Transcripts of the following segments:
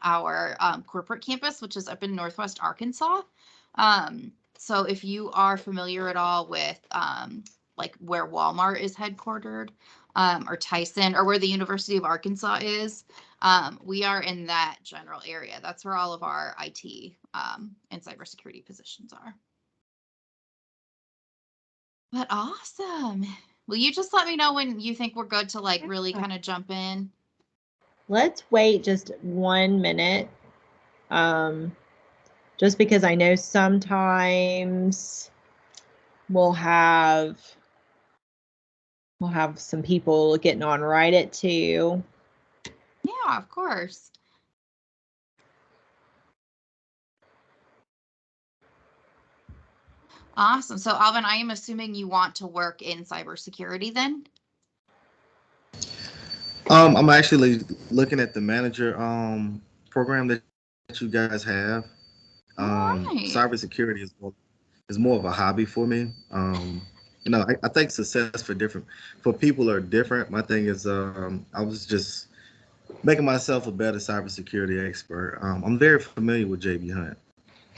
our corporate campus, which is up in Northwest Arkansas. So if you are familiar at all with like where Walmart is headquartered, or Tyson, or where the University of Arkansas is, we are in that general area. That's where all of our IT and cybersecurity positions are. But awesome. Will you just let me know when you think we're good to like really kind of jump in? Let's wait just 1 minute. Just because I know sometimes we'll have some people getting on right at 2. Yeah, of course. Awesome. So Alvin, I am assuming you want to work in cybersecurity then? I'm actually looking at the manager program that you guys have. Right. Cybersecurity is more of a hobby for me. I think success for people are different. My thing is, I was just making myself a better cybersecurity expert. I'm very familiar with JB Hunt.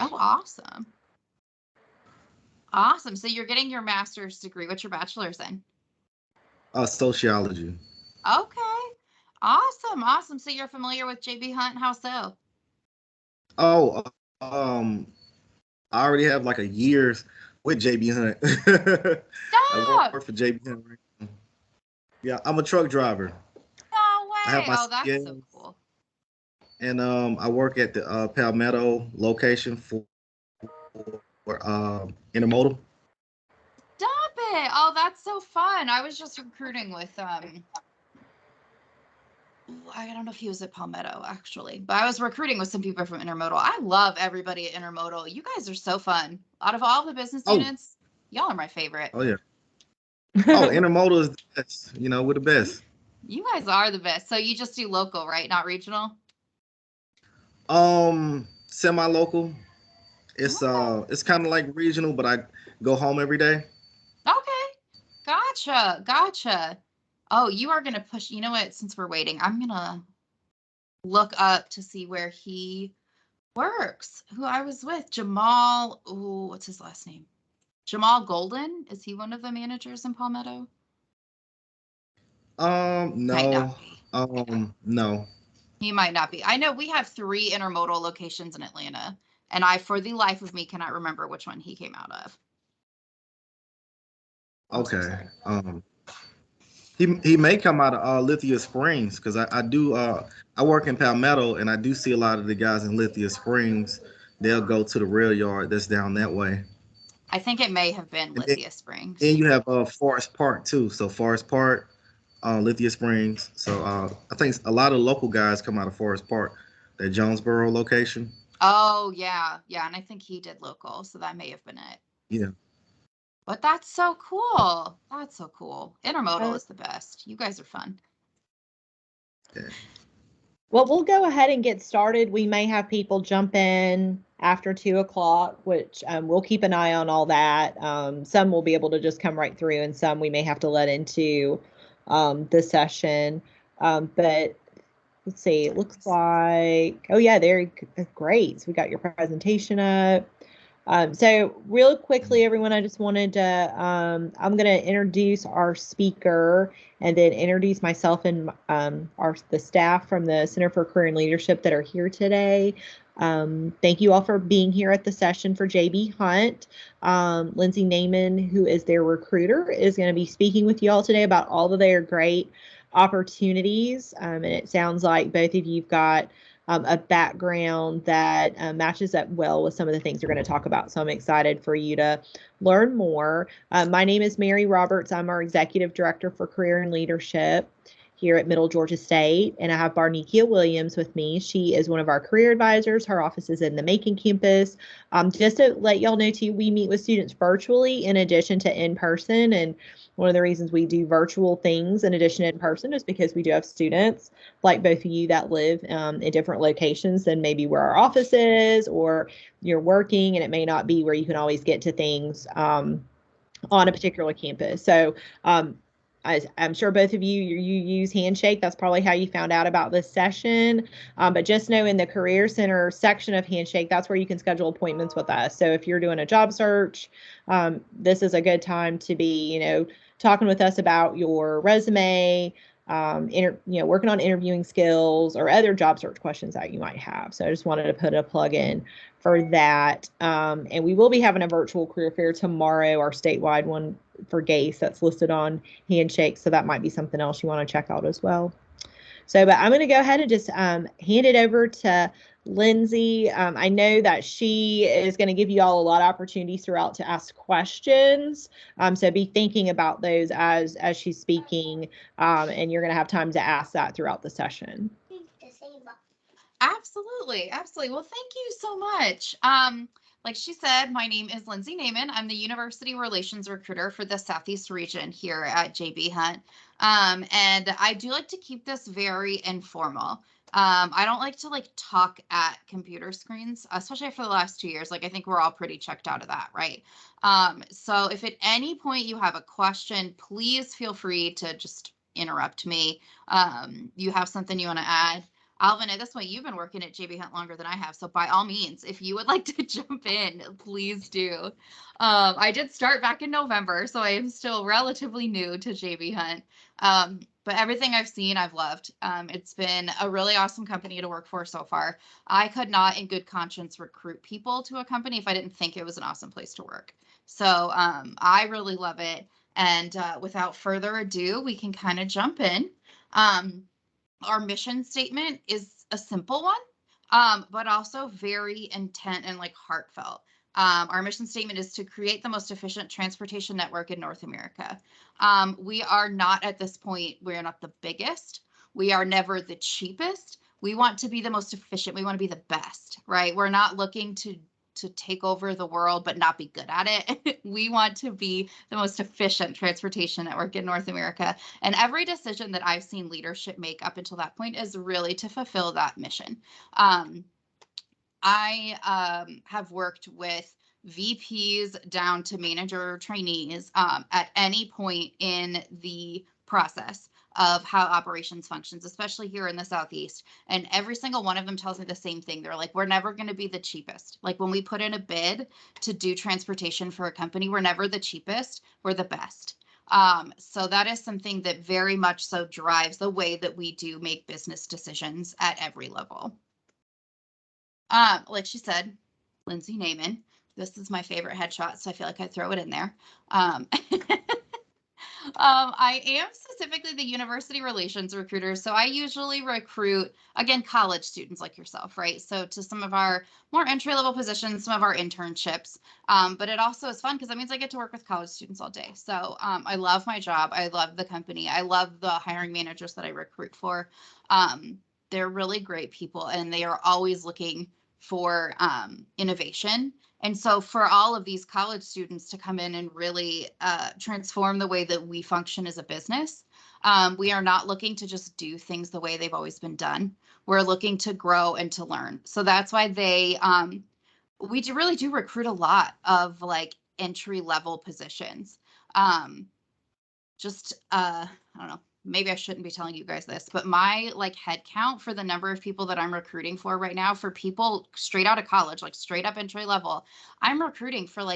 Oh, awesome. Awesome. So you're getting your master's degree. What's your bachelor's in? Sociology. Okay. Awesome. Awesome. So you're familiar with JB Hunt. How so? Oh, I already have like a year's with JB Hunt. I work for JB Hunt right now. Yeah, I'm a truck driver. No I have way. my Oh, that's so skills. cool. And I work at the Palmetto location for intermodal. Stop it. Oh, that's so fun. I was just recruiting with I don't know if he was at Palmetto actually, but I was recruiting with some people from Intermodal. I love everybody at Intermodal. You guys are so fun. Out of all the business units, y'all are my favorite. Oh yeah. Oh, intermodal is the best. We're the best. You guys are the best. So you just do local, right? Not regional? Semi-local. It's kind of like regional, but I go home every day. Okay. Gotcha. Oh, you are gonna push. You know what? Since we're waiting, I'm gonna look up to see where he works. Who I was with, Jamal. Oh, what's his last name? Jamal Golden. Is he one of the managers in Palmetto? No. No. He might not be. I know we have 3 intermodal locations in Atlanta, and for the life of me, cannot remember which one he came out of. Okay. He may come out of Lithia Springs because I work in Palmetto and I do see a lot of the guys in Lithia Springs. They'll go to the rail yard that's down that way. I think it may have been Lithia Springs. And you have Forest Park too. So Forest Park, Lithia Springs. So I think a lot of local guys come out of Forest Park, that Jonesboro location. Oh yeah, and I think he did local, so that may have been it. Yeah. But that's so cool. Intermodal is the best. You guys are fun. Yeah. Well, we'll go ahead and get started. We may have people jump in after 2 o'clock, which we'll keep an eye on all that. Some will be able to just come right through, and some we may have to let into the session. But let's see, it looks like, oh yeah, there, great. So we got your presentation up. So real quickly, everyone, I just wanted to, I'm going to introduce our speaker and then introduce myself and the staff from the Center for Career and Leadership that are here today. Thank you all for being here at the session for JB Hunt. Lynsey Nejman, who is their recruiter, is going to be speaking with you all today about all of their great opportunities. And it sounds like both of you've got a background that matches up well with some of the things we're going to talk about. So I'm excited for you to learn more. My name is Mary Roberts. I'm our Executive Director for Career and Leadership here at Middle Georgia State. And I have Barnikia Williams with me. She is one of our career advisors. Her office is in the Macon campus. Just to let y'all know too, we meet with students virtually in addition to in person. And one of the reasons we do virtual things in addition to in person is because we do have students like both of you that live in different locations than maybe where our office is, or you're working and it may not be where you can always get to things on a particular campus. So I'm sure both of you use Handshake. That's probably how you found out about this session. But just know in the Career Center section of Handshake, that's where you can schedule appointments with us. So if you're doing a job search, this is a good time to be, talking with us about your resume, working on interviewing skills or other job search questions that you might have. So I just wanted to put a plug in for that. And we will be having a virtual career fair tomorrow, our statewide one for GACE that's listed on Handshake. So that might be something else you want to check out as well. So, but I'm going to go ahead and just hand it over to Lynsey. I know that she is going to give you all a lot of opportunities throughout to ask questions. So be thinking about those as she's speaking, and you're going to have time to ask that throughout the session. Absolutely. Well, thank you so much. Like she said, my name is Lynsey Nejman. I'm the University Relations Recruiter for the Southeast region here at JB Hunt. And I do like to keep this very informal. I don't like to talk at computer screens, especially for the last 2 years. I think we're all pretty checked out of that, right? So if at any point you have a question, please feel free to just interrupt me. You have something you want to add. Alvin, at this point, you've been working at JB Hunt longer than I have. So by all means, if you would like to jump in, please do. I did start back in November, so I am still relatively new to JB Hunt. But everything I've seen, I've loved. It's been a really awesome company to work for so far. I could not in good conscience recruit people to a company if I didn't think it was an awesome place to work. So I really love it. And without further ado, we can kind of jump in. Our mission statement is a simple one, but also very intent and heartfelt. Our mission statement is to create the most efficient transportation network in North America. We are not at this point, we're not the biggest. We are never the cheapest. We want to be the most efficient. We want to be the best, right? We're not looking to take over the world but not be good at it. We want to be the most efficient transportation network in North America. And every decision that I've seen leadership make up until that point is really to fulfill that mission. I have worked with VPs down to manager trainees at any point in the process of how operations functions, especially here in the Southeast. And every single one of them tells me the same thing. They're like, we're never going to be the cheapest. When we put in a bid to do transportation for a company, we're never the cheapest. We're the best. So that is something that very much so drives the way that we do make business decisions at every level. Like she said, Lynsey Nejman. This is my favorite headshot, so I feel like I'd throw it in there. I am specifically the university relations recruiter. So I usually recruit, again, college students like yourself, right? So to some of our more entry-level positions, some of our internships. But it also is fun because that means I get to work with college students all day. So I love my job. I love the company. I love the hiring managers that I recruit for. They're really great people, and they are always looking for innovation. And so for all of these college students to come in and really transform the way that we function as a business, we are not looking to just do things the way they've always been done. We're looking to grow and to learn. So that's why we really do recruit a lot of entry level positions. I don't know. Maybe I shouldn't be telling you guys this, but my head count for the number of people that I'm recruiting for right now, for people straight out of college, straight up entry level, I'm recruiting for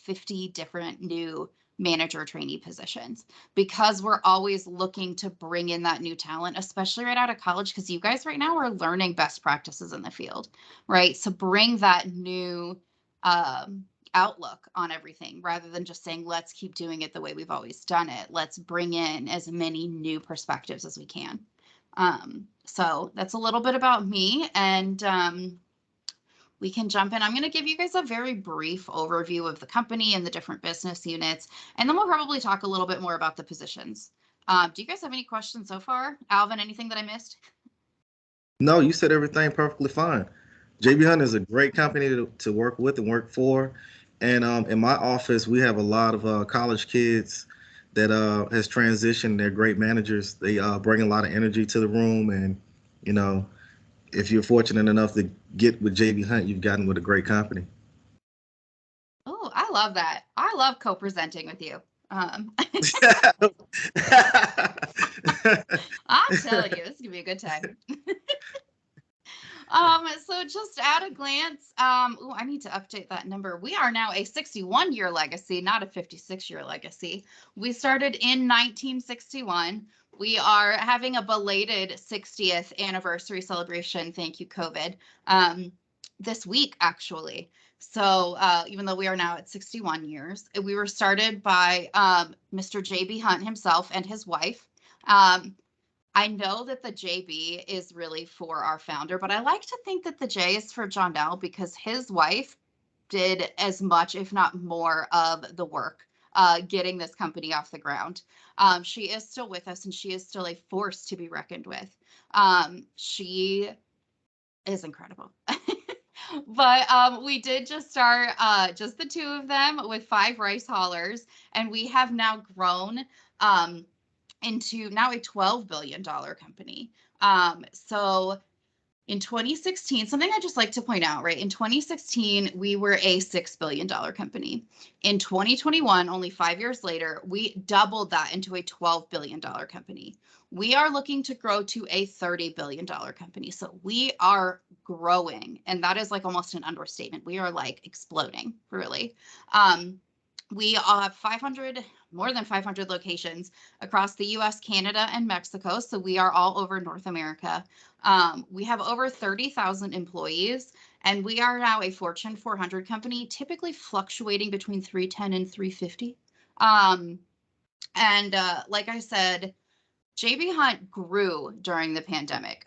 50 different new manager trainee positions, because we're always looking to bring in that new talent, especially right out of college, because you guys right now are learning best practices in the field, right? So bring that new outlook on everything, rather than just saying, let's keep doing it the way we've always done it. Let's bring in as many new perspectives as we can. So that's a little bit about me, and we can jump in. I'm going to give you guys a very brief overview of the company and the different business units, and then we'll probably talk a little bit more about the positions. Do you guys have any questions so far? Alvin, anything that I missed? No, you said everything perfectly fine. JB Hunt is a great company to work with and work for. And in my office, we have a lot of college kids that has transitioned. They're great managers. They bring a lot of energy to the room. And, if you're fortunate enough to get with JB Hunt, you've gotten with a great company. Oh, I love that. I love co-presenting with you. I'm telling you, this is gonna be a good time. So just at a glance, I need to update that number. We are now a 61-year legacy, not a 56-year legacy. We started in 1961. We are having a belated 60th anniversary celebration. Thank you, COVID. This week, actually. So even though we are now at 61 years, we were started by Mr. J.B. Hunt himself and his wife. I know that the JB is really for our founder, but I like to think that the J is for Johnell because his wife did as much, if not more, of the work getting this company off the ground. She is still with us and she is still a force to be reckoned with. She is incredible. But we did just start just the two of them with 5 rice haulers, and we have now grown into now a $12 billion company. So in 2016, something I just like to point out, right? In 2016, we were a $6 billion company. In 2021, only 5 years later, we doubled that into a $12 billion company. We are looking to grow to a $30 billion company. So we are growing, and that is like almost an understatement. We are like exploding, really. We have more than 500 locations across the US, Canada, and Mexico. So we are all over North America. We have over 30,000 employees, and we are now a Fortune 400 company, typically fluctuating between 310 and 350. Like I said, JB Hunt grew during the pandemic.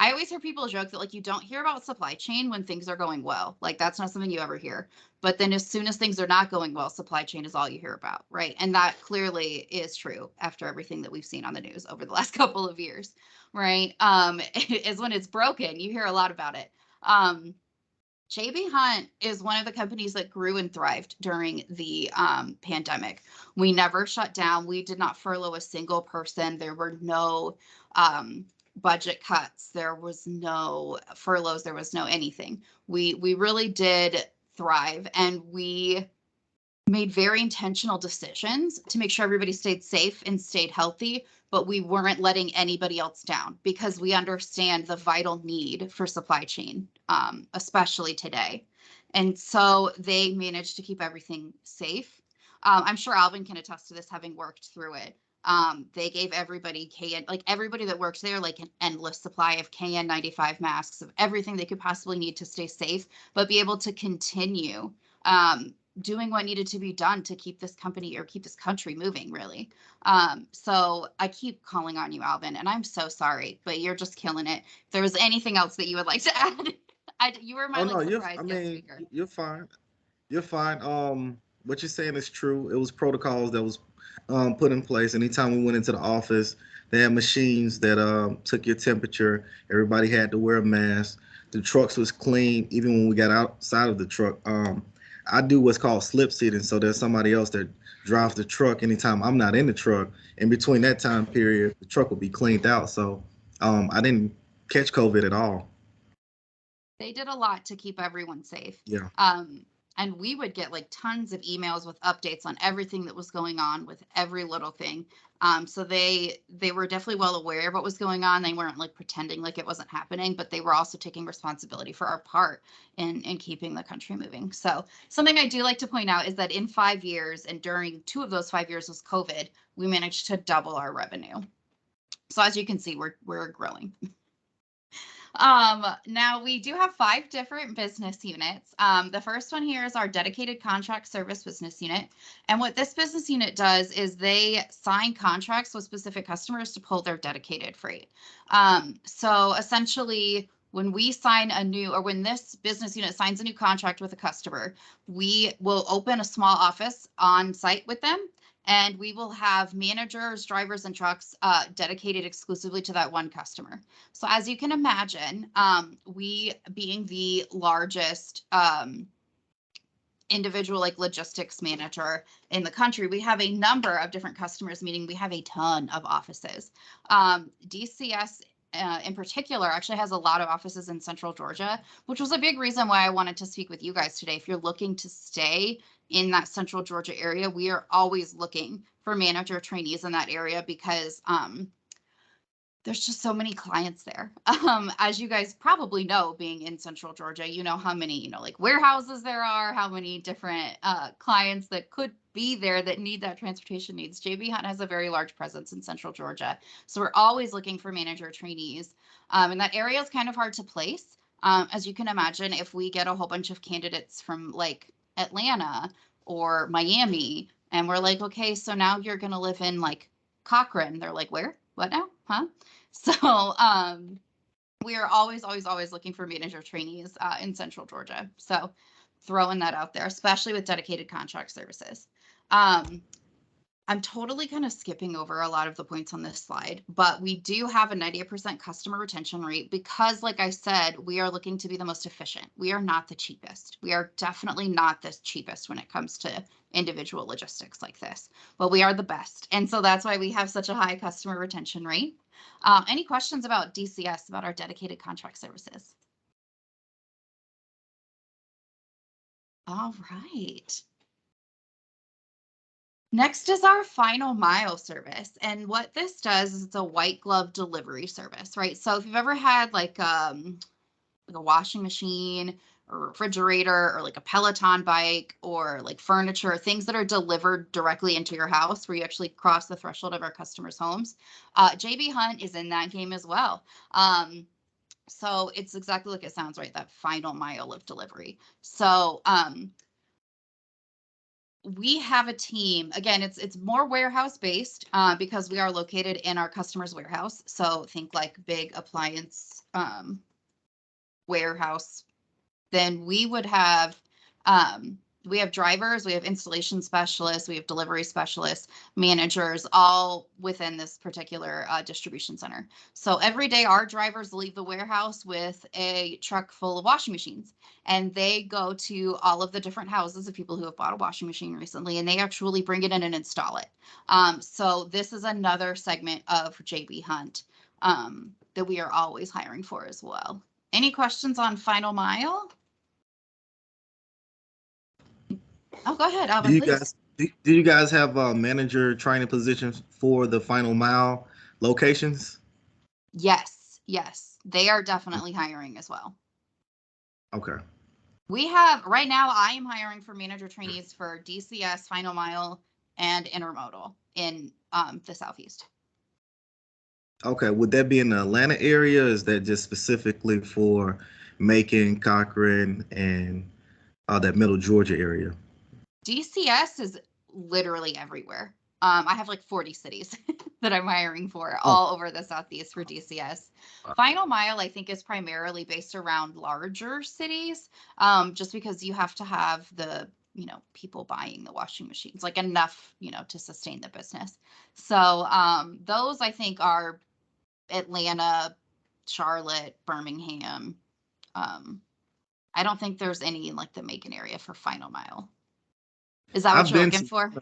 I always hear people joke that like you don't hear about supply chain when things are going well. Like that's not something you ever hear. But then as soon as things are not going well, supply chain is all you hear about, right? And that clearly is true after everything that we've seen on the news over the last couple of years, right? Is when it's broken, you hear a lot about it. JB Hunt is one of the companies that grew and thrived during the pandemic. We never shut down. We did not furlough a single person. There were no budget cuts. There was no furloughs. There was no anything. We really did thrive, and we made very intentional decisions to make sure everybody stayed safe and stayed healthy, but we weren't letting anybody else down because we understand the vital need for supply chain, especially today. And so they managed to keep everything safe. I'm sure Alvin can attest to this, having worked through it. They gave everybody everybody that works there, like an endless supply of KN95 masks, of everything they could possibly need to stay safe, but be able to continue doing what needed to be done to keep this company or keep this country moving, really. So I keep calling on you, Alvin, and I'm so sorry, but you're just killing it. If there was anything else that you would like to add, you were my surprise guest speaker. You're fine. You're fine. What you're saying is true. It was protocols that was put in place. Anytime we went into the office, they had machines that took your temperature. Everybody had to wear a mask. The trucks was clean, even when we got outside of the truck. I do what's called slip seating, so there's somebody else that drives the truck anytime I'm not in the truck. In between that time period, the truck will be cleaned out. So I didn't catch COVID at all. They did a lot to keep everyone safe. Yeah. And we would get like tons of emails with updates on everything that was going on with every little thing. So they were definitely well aware of what was going on. They weren't like pretending like it wasn't happening, but they were also taking responsibility for our part in keeping the country moving. So something I do like to point out is that in 5 years, and during 2 of those 5 years was COVID, we managed to double our revenue. So as you can see, we're growing. Now we do have 5 different business units. The first one here is our dedicated contract service business unit. And what this business unit does is they sign contracts with specific customers to pull their dedicated freight. So essentially, when we sign when this business unit signs a new contract with a customer, we will open a small office on site with them. And we will have managers, drivers, and trucks dedicated exclusively to that one customer. So as you can imagine, we being the largest individual logistics manager in the country, we have a number of different customers, meaning we have a ton of offices. DCS in particular actually has a lot of offices in Central Georgia, which was a big reason why I wanted to speak with you guys today. If you're looking to stay in that Central Georgia area, we are always looking for manager trainees in that area because there's just so many clients there. As you guys probably know, being in Central Georgia, you know how many, like warehouses there are, how many different clients that could be there that need that transportation needs. JB Hunt has a very large presence in Central Georgia. So we're always looking for manager trainees. And that area is kind of hard to place. As you can imagine, if we get a whole bunch of candidates from like Atlanta or Miami, and we're like, okay, so now you're going to live in like Cochrane. They're like, where? What now? Huh? So we are always looking for manager trainees in Central Georgia. So throwing that out there, especially with dedicated contract services. I'm totally kind of skipping over a lot of the points on this slide, but we do have a 98% customer retention rate because, like I said, we are looking to be the most efficient. We are not the cheapest. We are definitely not the cheapest when it comes to individual logistics like this, but we are the best. And so that's why we have such a high customer retention rate. Any questions about DCS, about our dedicated contract services? All right. Next is our final mile service. And what this does is it's a white glove delivery service, right? So if you've ever had like a washing machine or refrigerator or like a Peloton bike or like furniture, things that are delivered directly into your house where you actually cross the threshold of our customers' homes, JB Hunt is in that game as well. So it's exactly like it sounds, right? That final mile of delivery. So we have a team. Again, it's more warehouse based because we are located in our customer's warehouse. So think like big appliance warehouse. Then we would have we have drivers, we have installation specialists, we have delivery specialists, managers, all within this particular distribution center. So every day our drivers leave the warehouse with a truck full of washing machines, and they go to all of the different houses of people who have bought a washing machine recently, and they actually bring it in and install it. So this is another segment of JB Hunt that we are always hiring for as well. Any questions on final mile? Oh, go ahead, Alvin, please. Do you guys have manager training positions for the final mile locations? Yes, they are definitely hiring as well. Okay. We have right now, I am hiring for manager trainees for DCS, final mile, and intermodal in the Southeast. Okay. Would that be in the Atlanta area? Is that just specifically for Macon, Cochrane, and that middle Georgia area? DCS is literally everywhere. I have like 40 cities that I'm hiring for all over the Southeast for DCS. Final mile, I think, is primarily based around larger cities, just because you have to have the, people buying the washing machines, like enough, to sustain the business. So those I think are Atlanta, Charlotte, Birmingham. I don't think there's any in like the Macon area for final mile. Is that what you're looking for?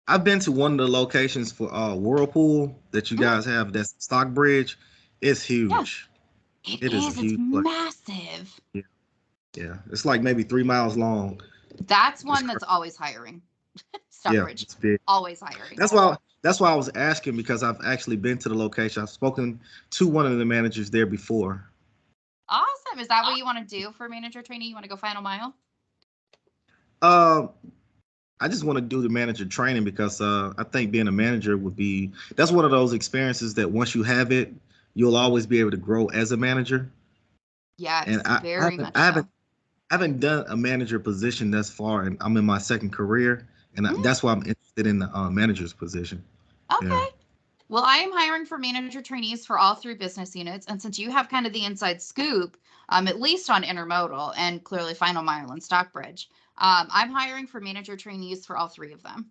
I've been to one of the locations for Whirlpool that you guys have. That's Stockbridge. It's huge. Yeah, it is. It's massive. Yeah. It's like maybe 3 miles long. That's one that's always hiring. Stockbridge. Yeah, it's big. Always hiring. That's why I was asking, because I've actually been to the location. I've spoken to one of the managers there before. Awesome. Is that what you want to do for manager training? You want to go final mile? I just want to do the manager training because I think being a manager that's one of those experiences that once you have it, you'll always be able to grow as a manager. Yeah, and I haven't done a manager position thus far, and I'm in my second career, and that's why I'm interested in the manager's position. Okay. Yeah. Well, I am hiring for manager trainees for all 3 business units, and since you have kind of the inside scoop, at least on intermodal and clearly final mile and Stockbridge, I'm hiring for manager trainees for all 3 of them.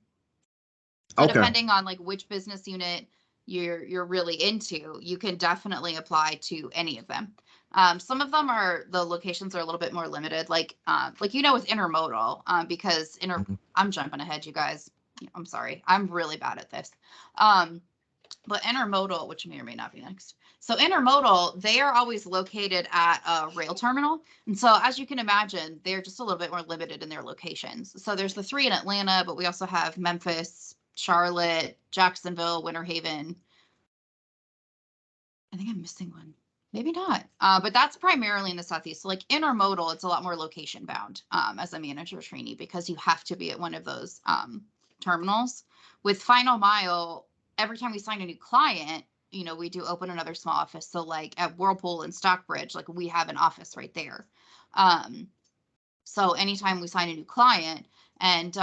So okay. Depending on like which business unit you're really into, you can definitely apply to any of them. Some of them the locations are a little bit more limited, like with intermodal, because I'm jumping ahead, you guys. I'm sorry, I'm really bad at this. But intermodal, which may or may not be next. So intermodal, they are always located at a rail terminal. And so as you can imagine, they're just a little bit more limited in their locations. So there's the 3 in Atlanta, but we also have Memphis, Charlotte, Jacksonville, Winter Haven. I think I'm missing one. Maybe not. But that's primarily in the Southeast. So like intermodal, it's a lot more location bound as a manager trainee because you have to be at one of those terminals. With Final Mile, every time we sign a new client, you know, we do open another small office. So like at Whirlpool and Stockbridge, like we have an office right there. So anytime we sign a new client, and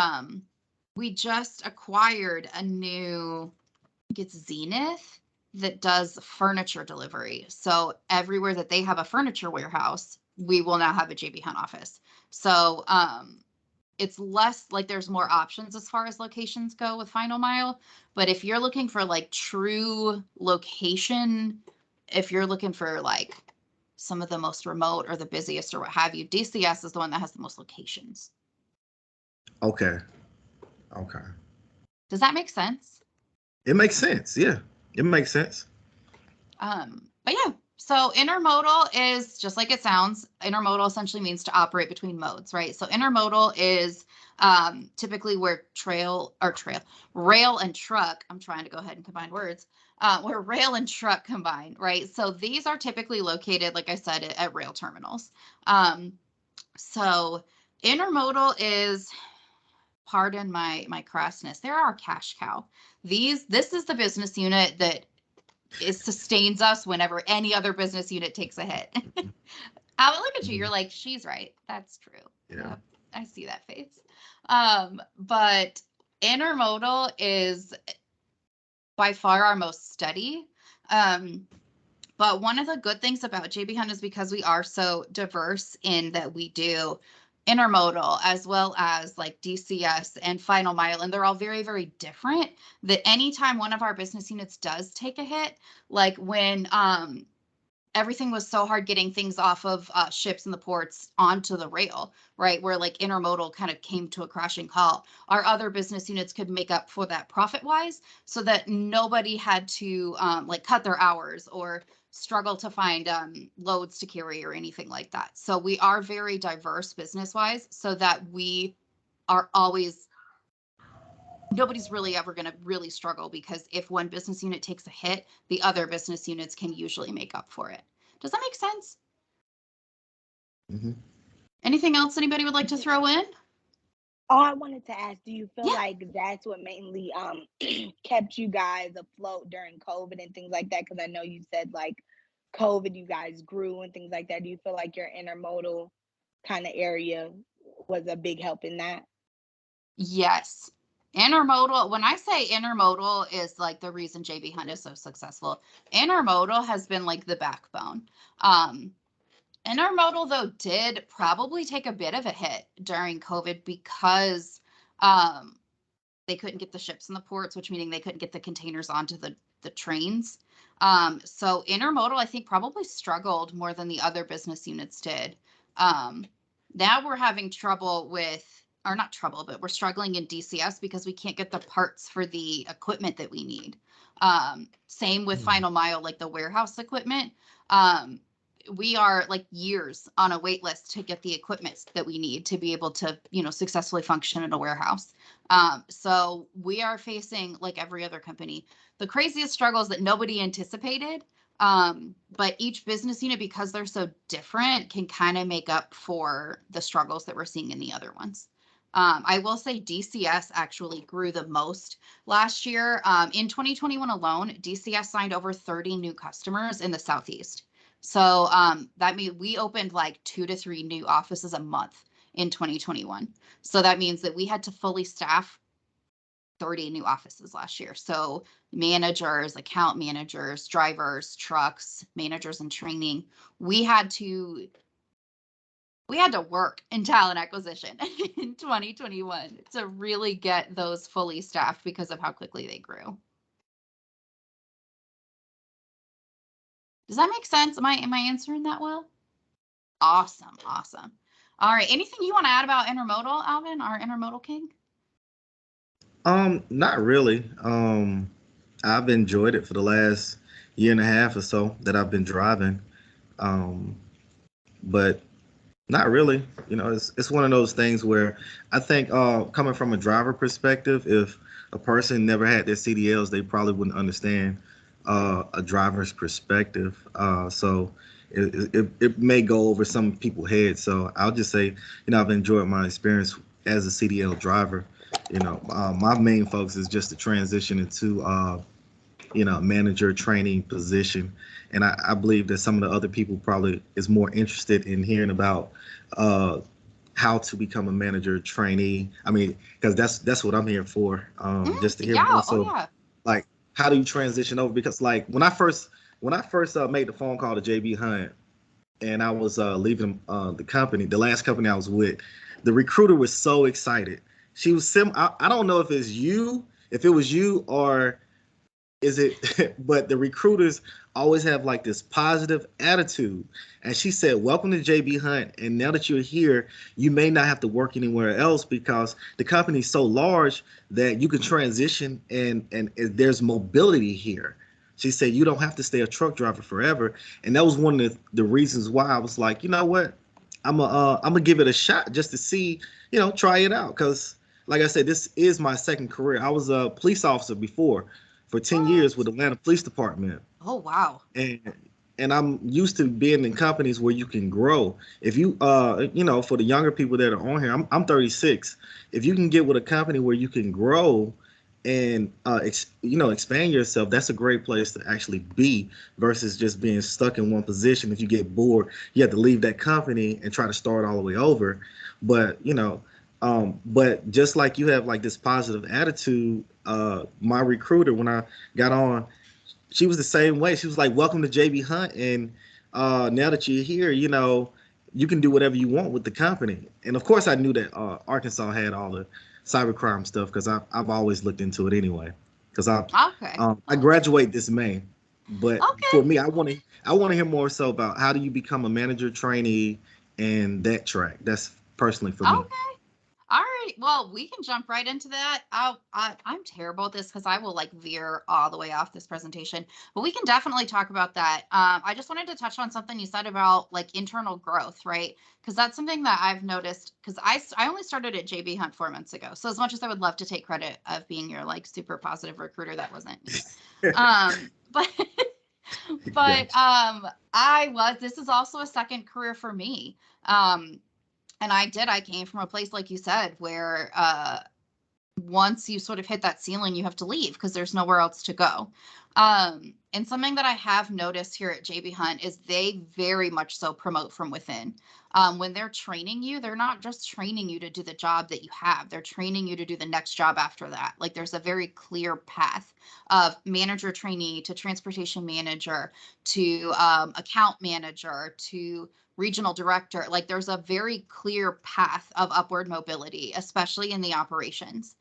we just acquired a new, I think it's Zenith, that does furniture delivery. So everywhere that they have a furniture warehouse, we will now have a JB Hunt office. So it's less like there's more options as far as locations go with Final Mile. But if you're looking for like true location, if you're looking for like some of the most remote or the busiest or what have you, DCS is the one that has the most locations. Okay. Does that make sense? It makes sense. Yeah, it makes sense. But yeah, so intermodal is just like it sounds. Intermodal essentially means to operate between modes, right? So intermodal is typically where rail and truck, I'm trying to go ahead and combine words, where rail and truck combine, right? So these are typically located, like I said, at rail terminals. So intermodal is, pardon my crassness, they're our cash cow. This is the business unit that it sustains us whenever any other business unit takes a hit. I'll look at you. You're like, she's right. That's true. Yeah. Yep, I see that face. But intermodal is by far our most steady. But one of the good things about JB Hunt is because we are so diverse in that we do intermodal as well as like DCS and Final Mile, and they're all very, very different, that anytime one of our business units does take a hit, like when everything was so hard getting things off of ships in the ports onto the rail, right, where like intermodal kind of came to a crashing halt, our other business units could make up for that profit wise so that nobody had to like cut their hours or struggle to find loads to carry or anything like that. So we are very diverse business wise so that we are always, nobody's really ever going to really struggle, because if one business unit takes a hit, the other business units can usually make up for it. Does that make sense? Mm-hmm. Anything else anybody would like to throw in? Oh, I wanted to ask, do you feel Yeah. like that's what mainly kept you guys afloat during COVID and things like that? Because I know you said like COVID, you guys grew and things like that. Do you feel like your intermodal kind of area was a big help in that? Yes. Intermodal, when I say intermodal is like the reason JB Hunt is so successful, intermodal has been like the backbone. Intermodal, though, did probably take a bit of a hit during COVID because they couldn't get the ships in the ports, which meaning they couldn't get the containers onto the trains. So intermodal, I think, probably struggled more than the other business units did. Now we're having trouble with, or not trouble, but we're struggling in DCS because we can't get the parts for the equipment that we need. Same with Final Mile, like the warehouse equipment. We are like years on a wait list to get the equipment that we need to be able to, you know, successfully function in a warehouse. So we are facing, like every other company, the craziest struggles that nobody anticipated. But each business unit, because they're so different, can kind of make up for the struggles that we're seeing in the other ones. I will say DCS actually grew the most last year. In 2021 alone, DCS signed over 30 new customers in the Southeast. So that means we opened like 2 to 3 new offices a month in 2021. So that means that we had to fully staff 30 new offices last year. So managers, account managers, drivers, trucks, managers in training, we had to work in talent acquisition in 2021 to really get those fully staffed because of how quickly they grew. Does that make sense? Am I answering that well? Awesome. All right. Anything you want to add about intermodal, Alvin, our intermodal king? Not really. I've enjoyed it for the last year and a half or so that I've been driving. Um, but not really. It's one of those things where I think coming from a driver perspective, if a person never had their CDLs, they probably wouldn't understand a driver's perspective. So it may go over some people's heads. So I'll just say, I've enjoyed my experience as a CDL driver. My main focus is just to transition into manager training position. And I believe that some of the other people probably is more interested in hearing about uh, how to become a manager trainee. I mean, because that's what I'm here for. Just to hear Yeah. more Oh, so, yeah. like, how do you transition over? Because like when I first made the phone call to JB Hunt and I was leaving the company, the last company I was with, the recruiter was so excited. She was I don't know if it was you or is it but the recruiters always have like this positive attitude, and she said, welcome to JB Hunt, and now that you're here, you may not have to work anywhere else because the company's so large that you can transition, and there's mobility here. She said you don't have to stay a truck driver forever, and that was one of the reasons why I was like, you know what, I'm gonna give it a shot just to see, try it out, because like I said, this is my second career. I was a police officer before for 10 years with Atlanta Police Department. Oh, wow. And I'm used to being in companies where you can grow. If you for the younger people that are on here, I'm 36. If you can get with a company where you can grow and expand yourself, that's a great place to actually be versus just being stuck in one position. If you get bored, you have to leave that company and try to start all the way over. But but just like you have like this positive attitude, my recruiter when I got on, she was the same way. She was like, welcome to JB Hunt, and now that you're here, you can do whatever you want with the company. And of course I knew that Arkansas had all the cybercrime stuff because I've always looked into it anyway, because Okay. I graduate this May. But for Okay. me, I want to hear more so about how do you become a manager trainee and that track. That's personally for me. Okay. All right. Well, we can jump right into that. I'm terrible at this because I will like veer all the way off this presentation, but we can definitely talk about that. I just wanted to touch on something you said about like internal growth, right? Because that's something that I've noticed because I only started at JB Hunt 4 months ago. So as much as I would love to take credit of being your like super positive recruiter, that wasn't me. But Gotcha. this is also a second career for me. Um, and I came from a place, like you said, where once you sort of hit that ceiling, you have to leave because there's nowhere else to go. And something that I have noticed here at JB Hunt is they very much so promote from within. When they're training you, they're not just training you to do the job that you have, they're training you to do the next job after that. Like there's a very clear path of manager trainee to transportation manager to account manager to regional director. Like there's a very clear path of upward mobility, especially in the operations.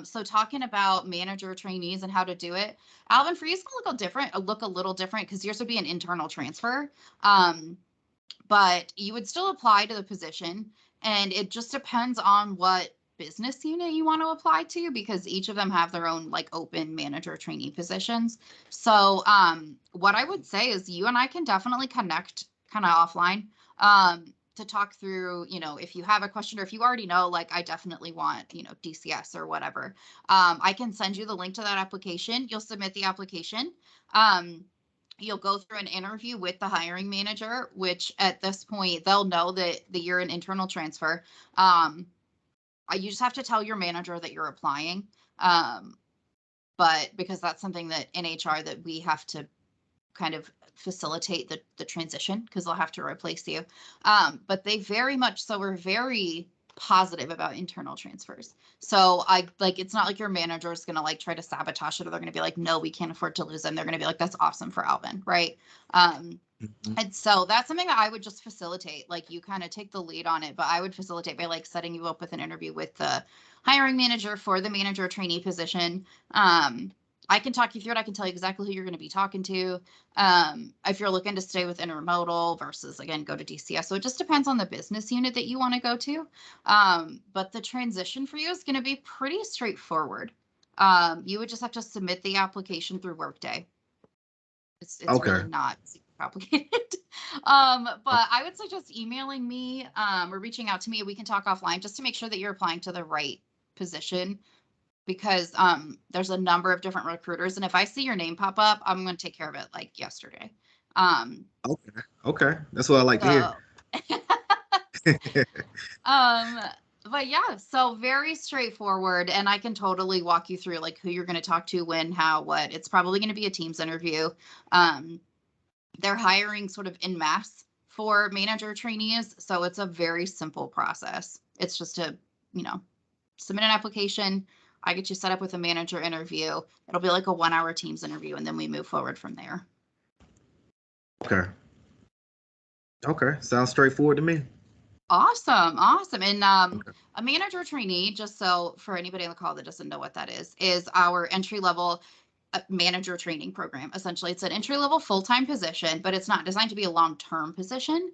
So talking about manager trainees and how to do it, Alvin, for you, it's gonna look a little different because yours would be an internal transfer. But you would still apply to the position, and it just depends on what business unit you want to apply to because each of them have their own like open manager trainee positions. So what I would say is you and I can definitely connect kind of offline to talk through, if you have a question or if you already know, like I definitely want, DCS or whatever. I can send you the link to that application. You'll submit the application. You'll go through an interview with the hiring manager, which at this point they'll know that you're an internal transfer. You just have to tell your manager that you're applying. But because that's something that in HR that we have to kind of facilitate the transition because they'll have to replace you. But they very much so are very positive about internal transfers. So it's not like your manager is going to like try to sabotage it or they're going to be like, no, we can't afford to lose them. They're going to be like, that's awesome for Alvin. Right. Mhm. And so that's something that I would just facilitate. Like you kind of take the lead on it, but I would facilitate by like setting you up with an interview with the hiring manager for the manager trainee position. I can talk you through it. I can tell you exactly who you're going to be talking to. If you're looking to stay with intermodal versus again, go to DCS. So it just depends on the business unit that you want to go to. But the transition for you is going to be pretty straightforward. You would just have to submit the application through Workday. It's Okay. really not super complicated. But I would suggest emailing me or reaching out to me. We can talk offline just to make sure that you're applying to the right position, because there's a number of different recruiters, and if I see your name pop up, I'm going to take care of it like yesterday. Okay. Okay. That's what I like to So hear. but yeah, so very straightforward, and I can totally walk you through like who you're going to talk to, when, how, what. It's probably going to be a Teams interview. They're hiring sort of en masse for manager trainees, so it's a very simple process. It's just to, submit an application. I get you set up with a manager interview. It'll be like a 1-hour Teams interview, and then we move forward from there. Okay. Okay. Sounds straightforward to me. Awesome. And Okay. a manager trainee, just so for anybody on the call that doesn't know what that is our entry level manager training program. Essentially, it's an entry level full-time position, but it's not designed to be a long-term position.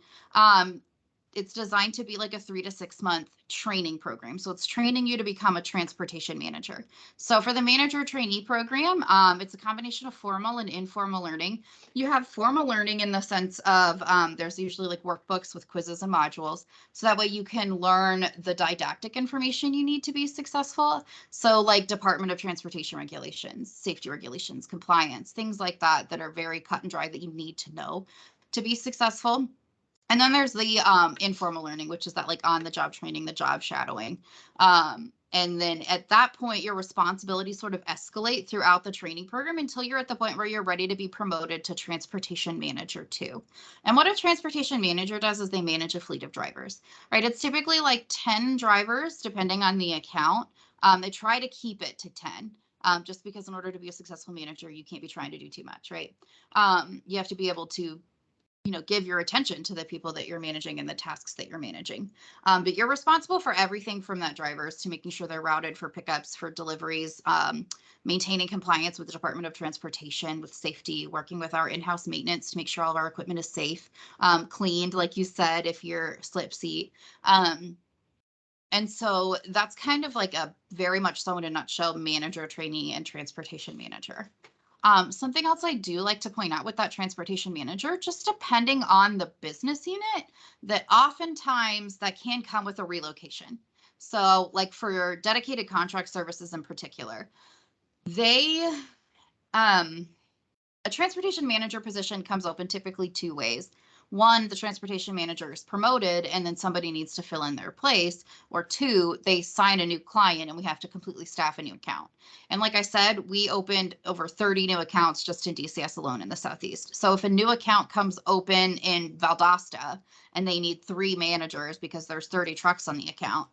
It's designed to be like a 3 to 6 month training program. So it's training you to become a transportation manager. So for the manager trainee program, it's a combination of formal and informal learning. You have formal learning in the sense of there's usually like workbooks with quizzes and modules. So that way you can learn the didactic information you need to be successful. So like Department of Transportation regulations, safety regulations, compliance, things like that, that are very cut and dry that you need to know to be successful. And then there's the informal learning, which is that like on the job training, the job shadowing. And then at that point, your responsibilities sort of escalate throughout the training program until you're at the point where you're ready to be promoted to transportation manager 2. And what a transportation manager does is they manage a fleet of drivers, right? It's typically like 10 drivers, depending on the account. They try to keep it to 10. Just because in order to be a successful manager, you can't be trying to do too much, right? You have to be able to give your attention to the people that you're managing and the tasks that you're managing. But you're responsible for everything from that drivers to making sure they're routed for pickups, for deliveries, maintaining compliance with the Department of Transportation, with safety, working with our in-house maintenance to make sure all of our equipment is safe, cleaned, like you said, if you're slip seat. And so that's kind of like a very much so in a nutshell, manager, trainee, and transportation manager. Something else I do like to point out with that transportation manager, just depending on the business unit, that oftentimes that can come with a relocation. So like for your dedicated contract services in particular, they, a transportation manager position comes open typically 2 ways. One, the transportation manager is promoted and then somebody needs to fill in their place, or 2, they sign a new client and we have to completely staff a new account. And like I said, we opened over 30 new accounts just in DCS alone in the Southeast. So if a new account comes open in Valdosta and they need 3 managers because there's 30 trucks on the account,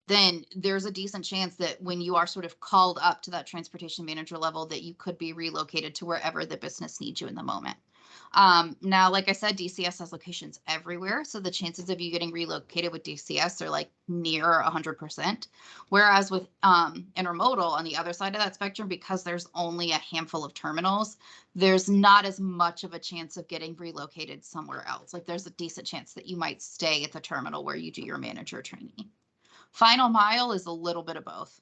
then there's a decent chance that when you are sort of called up to that transportation manager level, that you could be relocated to wherever the business needs you in the moment. Now, like I said, DCS has locations everywhere. So the chances of you getting relocated with DCS are like near 100%. Whereas with intermodal on the other side of that spectrum, because there's only a handful of terminals, there's not as much of a chance of getting relocated somewhere else. Like there's a decent chance that you might stay at the terminal where you do your manager training. Final mile is a little bit of both.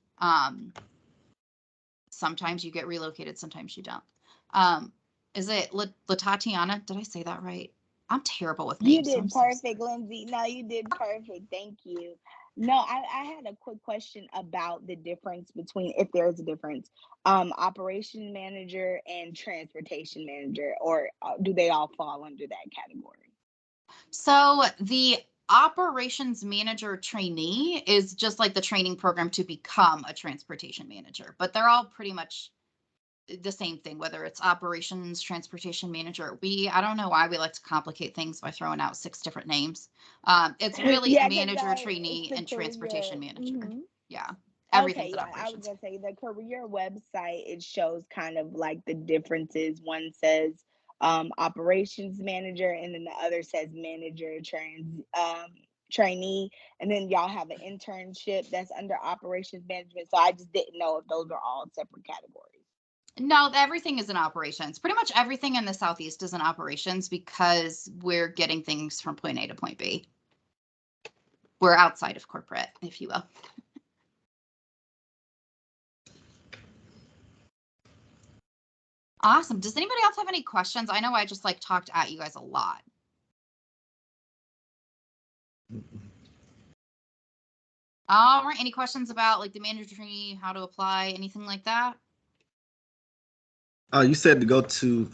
Sometimes you get relocated, sometimes you don't. Is it Latatiana? Did I say that right? I'm terrible with names. You did perfect, Lynsey. No, you did perfect. Thank you. No, I had a quick question about the difference between, if there is a difference, operation manager and transportation manager, or do they all fall under that category? So the operations manager trainee is just like the training program to become a transportation manager, but they're all pretty much the same thing, whether it's operations, transportation manager. I don't know why we like to complicate things by throwing out 6 different names. It's really manager, trainee, and transportation manager. Mm-hmm. Yeah. Everything's an operations. I was gonna say the career website, it shows kind of like the differences. One says operations manager, and then the other says manager trainee, and then y'all have an internship that's under operations management. So I just didn't know if those are all separate categories. No, everything is in operations. Pretty much everything in the Southeast is in operations because we're getting things from point A to point B. We're outside of corporate, if you will. Awesome. Does anybody else have any questions? I know I just like talked at you guys a lot. All right. Any questions about like the manager trainee, how to apply, anything like that? You said to go to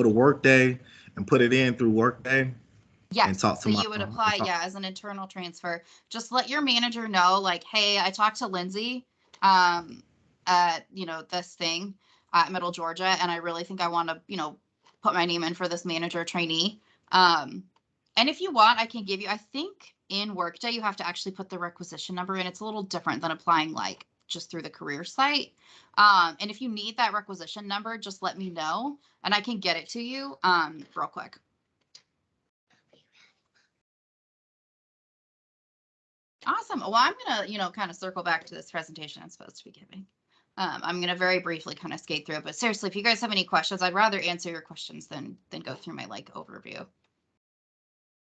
Workday and put it in through Workday. Yes. And talk to So you would apply, yeah, as an internal transfer. Just let your manager know, like, hey, I talked to Lynsey, this thing at Middle Georgia, and I really think I want to, put my name in for this manager trainee. And if you want, I can give you, I think in Workday, you have to actually put the requisition number in. It's a little different than applying like just through the career site. And if you need that requisition number, just let me know and I can get it to you real quick. Awesome. Well, I'm going to, kind of circle back to this presentation I'm supposed to be giving. I'm going to very briefly kind of skate through it, but seriously, if you guys have any questions, I'd rather answer your questions than go through my like overview.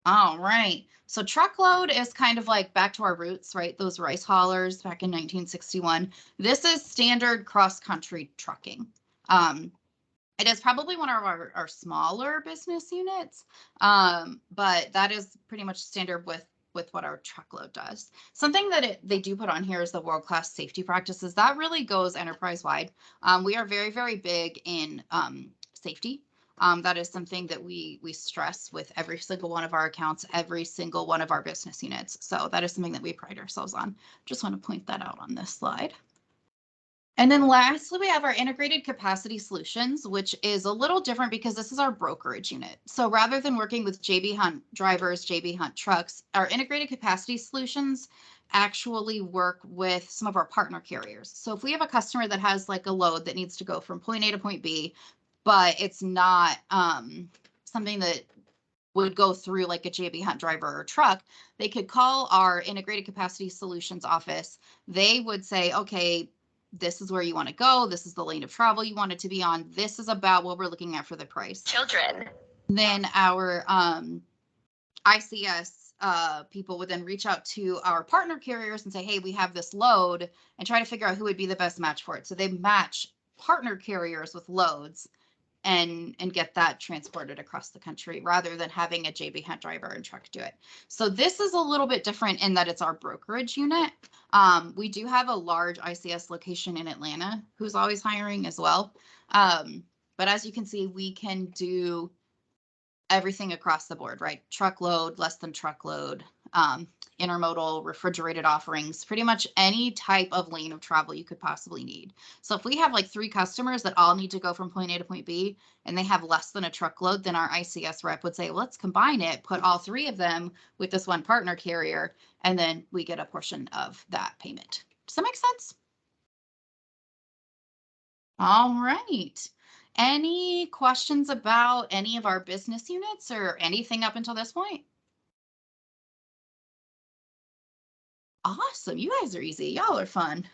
All right. So truckload is kind of like back to our roots, right? Those rice haulers back in 1961. This is standard cross-country trucking. It is probably one of our smaller business units, but that is pretty much standard with what our truckload does. Something that they do put on here is the world-class safety practices. That really goes enterprise-wide. We are very, very big in safety. That is something that we stress with every single one of our accounts, every single one of our business units. So that is something that we pride ourselves on. Just want to point that out on this slide. And then lastly, we have our integrated capacity solutions, which is a little different because this is our brokerage unit. So rather than working with JB Hunt drivers, JB Hunt trucks, our integrated capacity solutions actually work with some of our partner carriers. So if we have a customer that has like a load that needs to go from point A to point B, but it's not something that would go through like a JB Hunt driver or truck, they could call our integrated capacity solutions office. They would say, okay, this is where you want to go. This is the lane of travel you want it to be on. This is about what we're looking at for the price. Children. Then our ICS people would then reach out to our partner carriers and say, hey, we have this load, and try to figure out who would be the best match for it. So they match partner carriers with loads and get that transported across the country rather than having a JB Hunt driver and truck do it. So this is a little bit different in that it's our brokerage unit. We do have a large ICS location in Atlanta who's always hiring as well. But as you can see, we can do everything across the board, right? Truckload, less than truckload, intermodal, refrigerated offerings, pretty much any type of lane of travel you could possibly need. So if we have like 3 customers that all need to go from point A to point B and they have less than a truckload, then our ICS rep would say, well, let's combine it, put all 3 of them with this one partner carrier, and then we get a portion of that payment. Does that make sense? All right. Any questions about any of our business units or anything up until this point? Awesome. You guys are easy. Y'all are fun.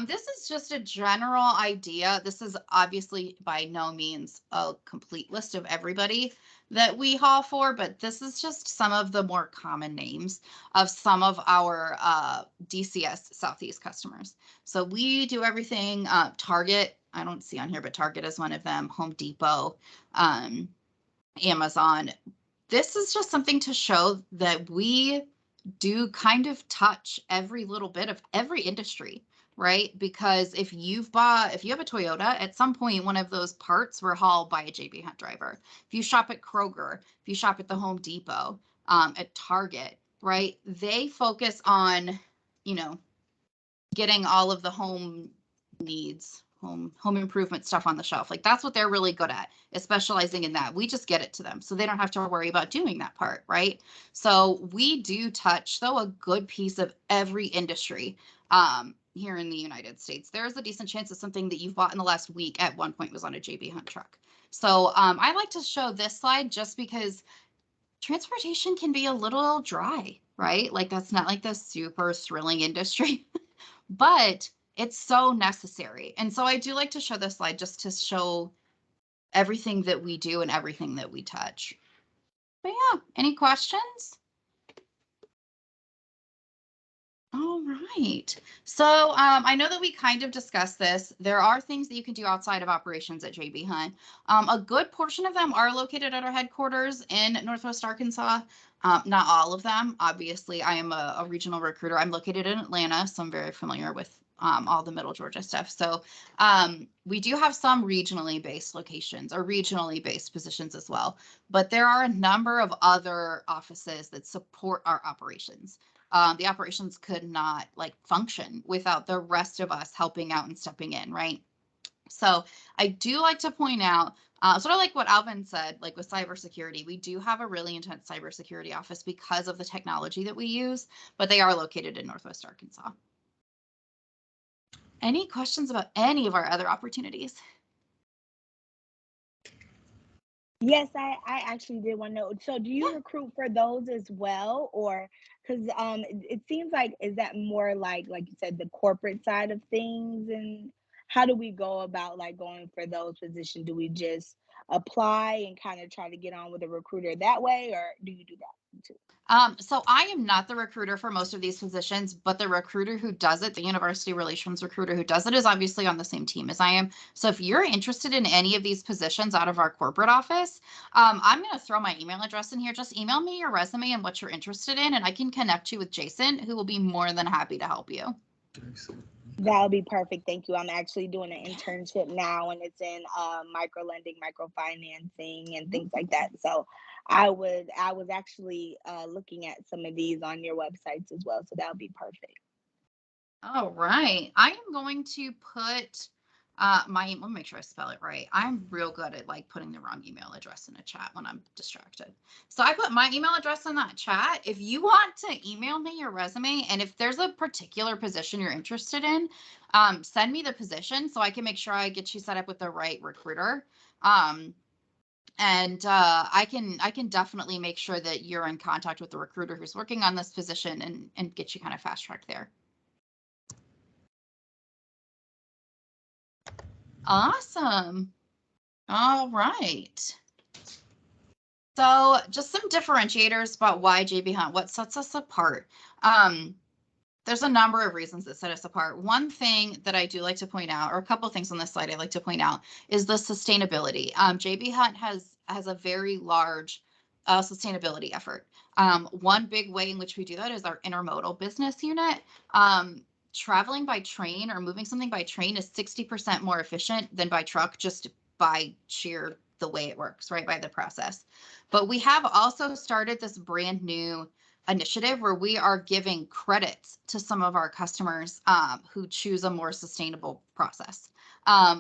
This is just a general idea. This is obviously by no means a complete list of everybody that we haul for, but this is just some of the more common names of some of our DCS Southeast customers. So we do everything. Target, I don't see on here, but Target is one of them. Home Depot, Amazon. This is just something to show that we do kind of touch every little bit of every industry, right? Because if you have a Toyota, at some point, one of those parts were hauled by a JB Hunt driver. If you shop at Kroger, if you shop at the Home Depot, at Target, right? They focus on, getting all of the home needs, home improvement stuff on the shelf. Like that's what they're really good at, is specializing in that. We just get it to them, so they don't have to worry about doing that part, right? So we do touch, though, a good piece of every industry here in the United States. There's a decent chance that something that you've bought in the last week at one point was on a JB Hunt truck. So I like to show this slide just because transportation can be a little dry, right? Like that's not like the super thrilling industry, but it's so necessary. And so I do like to show this slide just to show everything that we do and everything that we touch. But yeah, any questions? All right. So I know that we kind of discussed this. There are things that you can do outside of operations at JB Hunt. A good portion of them are located at our headquarters in Northwest Arkansas. Not all of them. Obviously, I am a regional recruiter. I'm located in Atlanta, so I'm very familiar with all the Middle Georgia stuff. So we do have some regionally based locations or regionally based positions as well. But there are a number of other offices that support our operations. The operations could not like function without the rest of us helping out and stepping in, right? So I do like to point out, sort of like what Alvin said, like with cybersecurity, we do have a really intense cybersecurity office because of the technology that we use, but they are located in Northwest Arkansas. Any questions about any of our other opportunities? Yes, I actually did want to know. So do you recruit for those as well, or because it seems like, is that more like you said, the corporate side of things, and how do we go about like going for those positions? Do we just apply and kind of try to get on with a recruiter that way, or do you do that too? So I am not the recruiter for most of these positions, but the recruiter who does it, the university relations recruiter who does it, is obviously on the same team as I am. So if you're interested in any of these positions out of our corporate office, I'm going to throw my email address in here. Just email me your resume and what you're interested in, and I can connect you with Jason, who will be more than happy to help you. That would be perfect. Thank you. I'm actually doing an internship now, and it's in micro lending, microfinancing, and things like that. So I was actually looking at some of these on your websites as well. So that would be perfect. All right. I am going to put let me make sure I spell it right. I'm real good at like putting the wrong email address in a chat when I'm distracted. So I put my email address in that chat. If you want to email me your resume, and if there's a particular position you're interested in, send me the position so I can make sure I get you set up with the right recruiter. And I can definitely make sure that you're in contact with the recruiter who's working on this position and get you kind of fast tracked there. Awesome. All right. So just some differentiators about why JB Hunt, what sets us apart. There's a number of reasons that set us apart. One thing that I do like to point out, or a couple of things on this slide I'd like to point out, is the sustainability. JB Hunt has a very large sustainability effort. One big way in which we do that is our intermodal business unit. Traveling by train or moving something by train is 60% more efficient than by truck, just by sheer the way it works, right, by the process. But we have also started this brand new initiative where we are giving credits to some of our customers who choose a more sustainable process.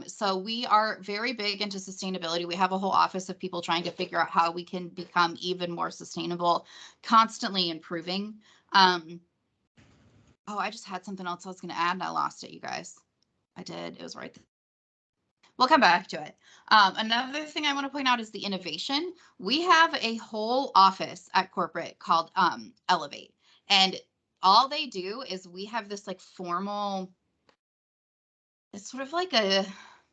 So we are very big into sustainability. We have a whole office of people trying to figure out how we can become even more sustainable, constantly improving. Oh, I just had something else I was going to add and I lost it, you guys. I did. It was right there. We'll come back to it. Another thing I want to point out is the innovation. We have a whole office at corporate called Elevate. And all they do is we have this like formal, it's sort of like a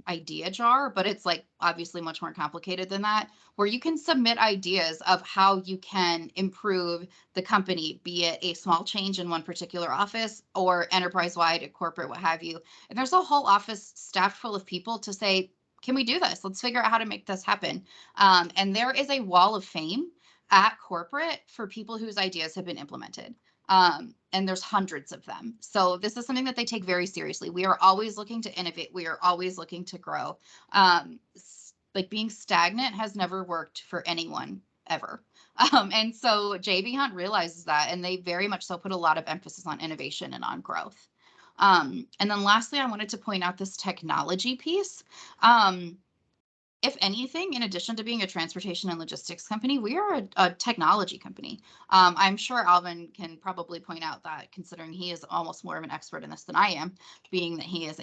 idea jar, but it's like obviously much more complicated than that, where you can submit ideas of how you can improve the company, be it a small change in one particular office or enterprise-wide at corporate, what have you. And there's a whole office staffed full of people to say, can we do this? Let's figure out how to make this happen. And there is a wall of fame at corporate for people whose ideas have been implemented. And there's hundreds of them. So this is something that they take very seriously. We are always looking to innovate. We are always looking to grow. Like being stagnant has never worked for anyone ever. And so JB Hunt realizes that, and they very much so put a lot of emphasis on innovation and on growth. And then lastly, I wanted to point out this technology piece. If anything, in addition to being a transportation and logistics company, we are a technology company. I'm sure Alvin can probably point out that, considering he is almost more of an expert in this than I am, being that he is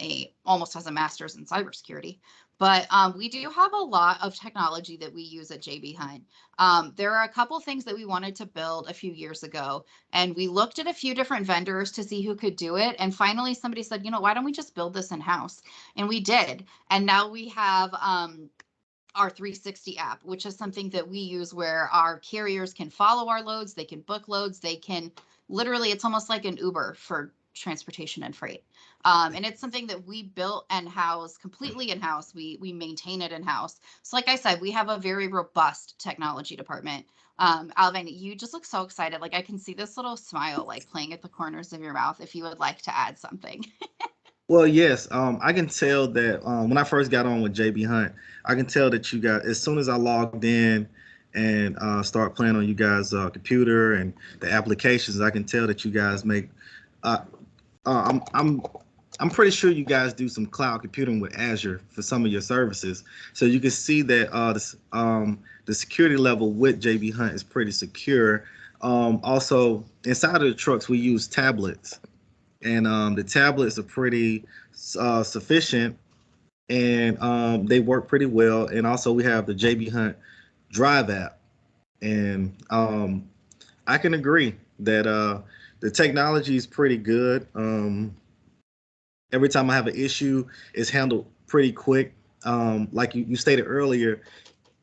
almost has a master's in cybersecurity. But we do have a lot of technology that we use at JB Hunt. There are a couple things that we wanted to build a few years ago, and we looked at a few different vendors to see who could do it. And finally, somebody said, why don't we just build this in-house? And we did. And now we have our 360 app, which is something that we use where our carriers can follow our loads, they can book loads, they can literally, it's almost like an Uber for transportation and freight. And it's something that we built and house completely in-house. We maintain it in-house. So like I said, we have a very robust technology department. Alvin, you just look so excited. Like I can see this little smile like playing at the corners of your mouth if you would like to add something. Well, yes, I can tell that when I first got on with JB Hunt, I can tell that you guys, as soon as I logged in and start playing on you guys' computer and the applications, I can tell that you guys make. Uh, I'm pretty sure you guys do some cloud computing with Azure for some of your services, so you can see that the security level with JB Hunt is pretty secure. Also, inside of the trucks, we use tablets, and the tablets are pretty sufficient, and they work pretty well. And also, we have the JB Hunt Drive app, and I can agree that the technology is pretty good. Every time I have an issue, it's handled pretty quick. Like you stated earlier,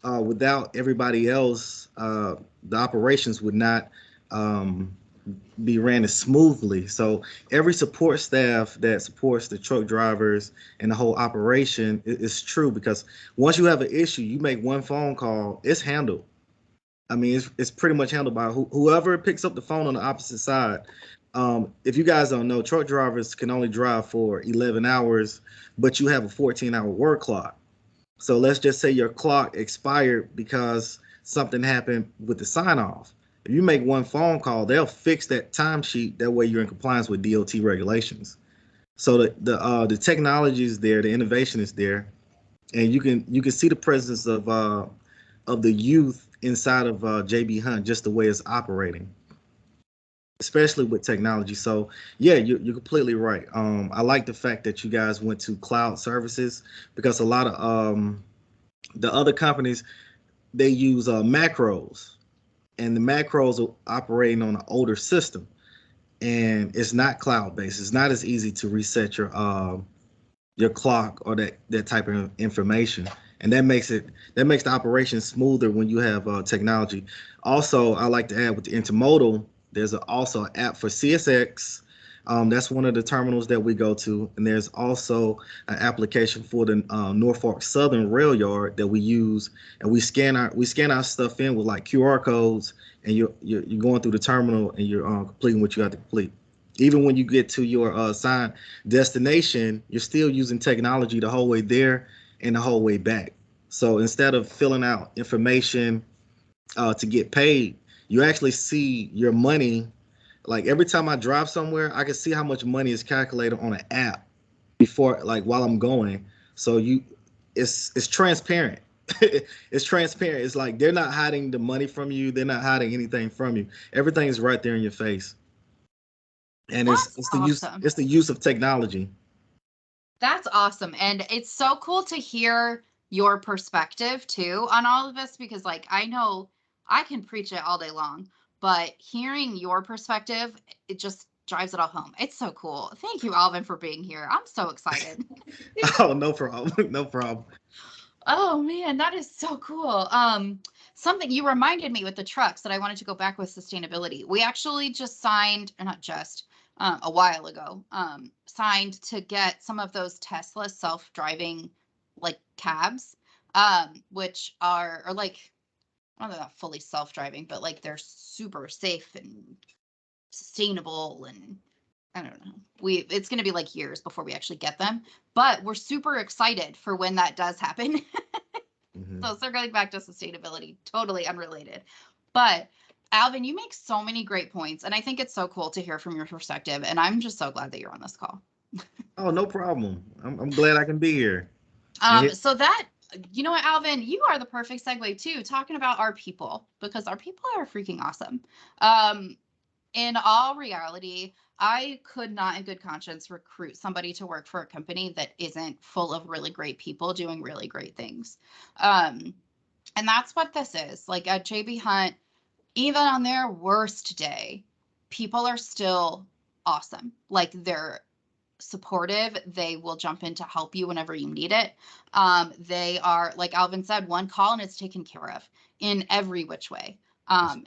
without everybody else, the operations would not um, be ran as smoothly. So every support staff that supports the truck drivers and the whole operation is true, because once you have an issue, you make one phone call, it's handled. I mean, it's pretty much handled by whoever picks up the phone on the opposite side. If you guys don't know, truck drivers can only drive for 11 hours, but you have a 14-hour work clock. So let's just say your clock expired because something happened with the sign off. If you make one phone call, they'll fix that timesheet. That way you're in compliance with DOT regulations. So the technology is there, the innovation is there, and you can see the presence of the youth inside of JB Hunt, just the way it's operating, especially with technology. So yeah, you're completely right. I like the fact that you guys went to cloud services, because a lot of the other companies, they use macros, and the macros are operating on an older system, and it's not cloud based. It's not as easy to reset your clock or that type of information, and that makes the operation smoother when you have technology. Also, I like to add with the intermodal, there's also an app for CSX. That's one of the terminals that we go to, and there's also an application for the Norfolk Southern Rail Yard that we use, and we scan our stuff in with like QR codes, and you're going through the terminal, and you're completing what you have to complete. Even when you get to your assigned destination, you're still using technology the whole way there and the whole way back. So instead of filling out information to get paid, you actually see your money. Like every time I drive somewhere, I can see how much money is calculated on an app before, like while I'm going. So it's transparent. It's transparent. It's like they're not hiding the money from you. They're not hiding anything from you. Everything is right there in your face. And it's That's it's the use awesome. it's the use of technology. That's awesome. And it's so cool to hear your perspective too on all of this, because like I know I can preach it all day long, but hearing your perspective, it just drives it all home. It's so cool. Thank you, Alvin, for being here. I'm so excited. Oh, no problem. No problem. Oh man, that is so cool. Something you reminded me with the trucks that I wanted to go back with sustainability. We actually just signed, or not just, a while ago, signed to get some of those Tesla self-driving like cabs, which are like, well, they're not fully self-driving, but like they're super safe and sustainable, and I don't know. It's going to be like years before we actually get them, but we're super excited for when that does happen. Mhm. So circling back to sustainability, totally unrelated. But Alvin, you make so many great points, and I think it's so cool to hear from your perspective. And I'm just so glad that you're on this call. Oh, no problem. I'm glad I can be here. And hit, So that, you know what, Alvin, you are the perfect segue too, talking about our people, because our people are freaking awesome. Um, in all reality, I could not in good conscience recruit somebody to work for a company that isn't full of really great people doing really great things. Um, and that's what this is. Like at JB Hunt, even on their worst day, people are still awesome. Like they're supportive. They will jump in to help you whenever you need it. They are, like Alvin said, one call and it's taken care of in every which way.